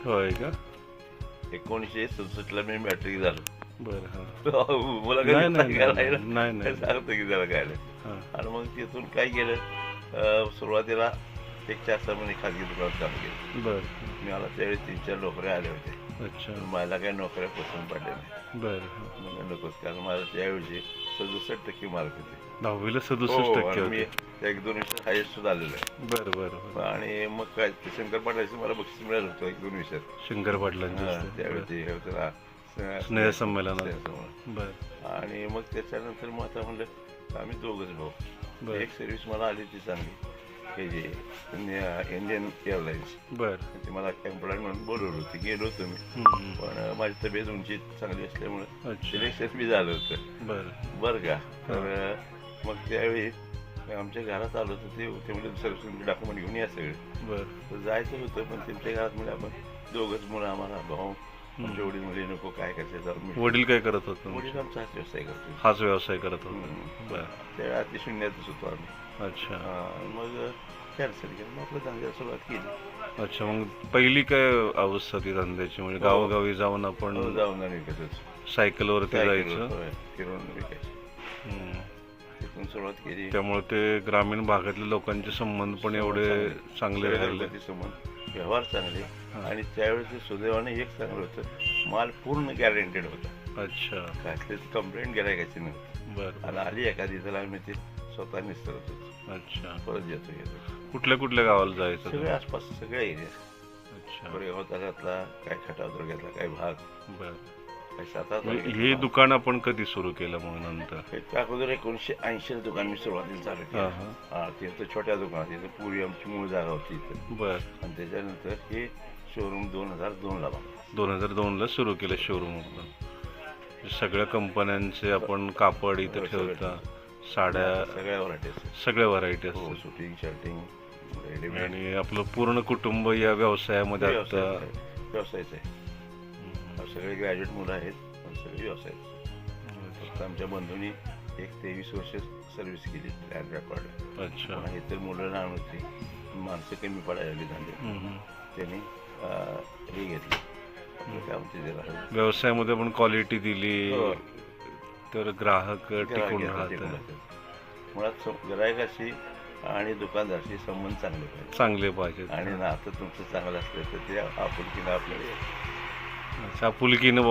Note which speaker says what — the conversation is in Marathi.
Speaker 1: होय का?
Speaker 2: 1967ला मी मॅट्रिक झालो.
Speaker 1: बरं.
Speaker 2: मला
Speaker 1: नाही,
Speaker 2: काही
Speaker 1: नाही,
Speaker 2: सांगायला
Speaker 1: नाही, नाही.
Speaker 2: सांगतो की जरा काय
Speaker 1: हां.
Speaker 2: आणि मग तिथून काय केलं, सुरुवातीला एक 4-6 महिने खाजगी दुकानात काम केलं.
Speaker 1: बरं.
Speaker 2: मला त्यावेळी 3-4 नोकऱ्या आल्या होत्या.
Speaker 1: अच्छा.
Speaker 2: पण मला काही नोकऱ्या पसंत पडल्या नाही.
Speaker 1: बरं.
Speaker 2: म्हणजे नकोच, कारण मला त्यावेळी 67% मार्क होते.
Speaker 1: 10वीला
Speaker 2: हो
Speaker 1: 67%
Speaker 2: आणि मी
Speaker 1: होते.
Speaker 2: 1-2 विषयात हायेस्ट सुद्धा आलेलो आहे.
Speaker 1: बरं, बरं.
Speaker 2: आणि मग काय ते शंकर पाटलाचं मला बक्षीस मिळालं होतं 1-2 विषयात.
Speaker 1: शंकर पाटलांचे
Speaker 2: त्यावेळी ते हे होतं ना,
Speaker 1: स्नेह संमेलनात.
Speaker 2: स्नेहसंमेलन.
Speaker 1: बरं.
Speaker 2: आणि मग त्याच्यानंतर मग आता म्हणलं आम्ही दोघंच भाऊ.
Speaker 1: बरं.
Speaker 2: एक सर्व्हिस मला आली ती चांगली, हे जे इंडियन एअरलाईन्स.
Speaker 1: बरं.
Speaker 2: ते मला एम्प्लॉय म्हणून बोलवलं होतं, गेलो होतो मी. पण माझी तब्येत उंची चांगली असल्यामुळं
Speaker 1: अच्छा.
Speaker 2: सिलेक्शन बी झालं होतं. बरं का. तर मग त्यावेळी आमच्या घरात आलो तर ते म्हणजे सर्व्हिसिंगचे डॉक्युमेंट घेऊन या सगळे.
Speaker 1: बरं.
Speaker 2: तर जायचं होतं, पण त्यांच्या घरात म्हणजे आपण दोघंच मुलं, आम्हाला भाऊ, आमच्या वडील म्हणजे नको काय करायचं.
Speaker 1: वडील काय करत होते?
Speaker 2: वडील आमचा हाच व्यवसाय करतो.
Speaker 1: हाच व्यवसाय करत होते. बरं.
Speaker 2: त्यावेळी अति शून्यातच होतो आम्ही.
Speaker 1: अच्छा.
Speaker 2: मग कॅन्सल केलं, मग आपलं धंद्याला सुरुवात केली.
Speaker 1: अच्छा. मग पहिली काय अवस्था ती धंद्याची? म्हणजे गावोगावी जाऊन आपण
Speaker 2: जाऊन आणि विकतच
Speaker 1: सायकलवरती जायचं.
Speaker 2: फिरून विकायचं. तिथून सुरुवात केली.
Speaker 1: त्यामुळे ते ग्रामीण भागातल्या लोकांचे संबंध पण एवढे चांगले राहिले.
Speaker 2: संबंध, व्यवहार चांगले. आणि त्यावेळेस सुदैवाने एक चांगलं होतं, माल पूर्ण गॅरंटेड होता.
Speaker 1: अच्छा.
Speaker 2: कसलीच कंप्लेंट गिरायकाची नव्हती.
Speaker 1: बरं.
Speaker 2: आणि आली एखादी तर आम्ही ते स्वतः निस्तरत होतो.
Speaker 1: अच्छा.
Speaker 2: परत येतो.
Speaker 1: कुठल्या कुठल्या गावाला जायचं?
Speaker 2: सगळे आसपास सगळ्या एरिया.
Speaker 1: अच्छा.
Speaker 2: कोरेगाव तालुक्यातला, काय खटाव तालुक्यातला काही भाग,
Speaker 1: बरं.
Speaker 2: काय सातारा.
Speaker 1: हे दुकान आपण कधी सुरू केलं मग नंतर?
Speaker 2: त्या अगोदर 1980 दुकान मी सुरुवातीला चालू केलं. तिथं छोट्या दुकानात, तिथं पूर्वी आमची मूळ जागा होती इथं.
Speaker 1: बरं.
Speaker 2: आणि त्याच्यानंतर हे शोरूम 2002ला बांधलं.
Speaker 1: 2002ला सुरू केलं शोरूम. सगळ्या कंपन्यांचे आपण कापड इथं ठेवता, साड्या, सगळ्या व्हरायटी असतात.
Speaker 2: Shooting, shirting, readymade.
Speaker 1: आणि आपलं पूर्ण कुटुंब या व्यवसायामध्ये आता
Speaker 2: व्यवसायच आहे. सगळे ग्रॅज्युएट मुलं आहेत, सगळे व्यवसाय. फक्त आमच्या बंधूंनी एक 23 वर्ष सर्व्हिस केली लँड रेकॉर्ड.
Speaker 1: अच्छा.
Speaker 2: हे तर मुलं लहान होती, माणसं कमी पडायला लागली धंदे. त्यांनी हे घेतलं, काय म्हणते त्याला,
Speaker 1: व्यवसायामध्ये पण क्वालिटी दिली तर ग्राहक टिकून राहतात.
Speaker 2: मुळात गिरायकाशी आणि दुकानदाराशी संबंध चांगले पाहिजे. आणि नातं तुमचं चांगलं असलं तर ते आपुलकीनं आपल्याला
Speaker 1: आपुलकीनं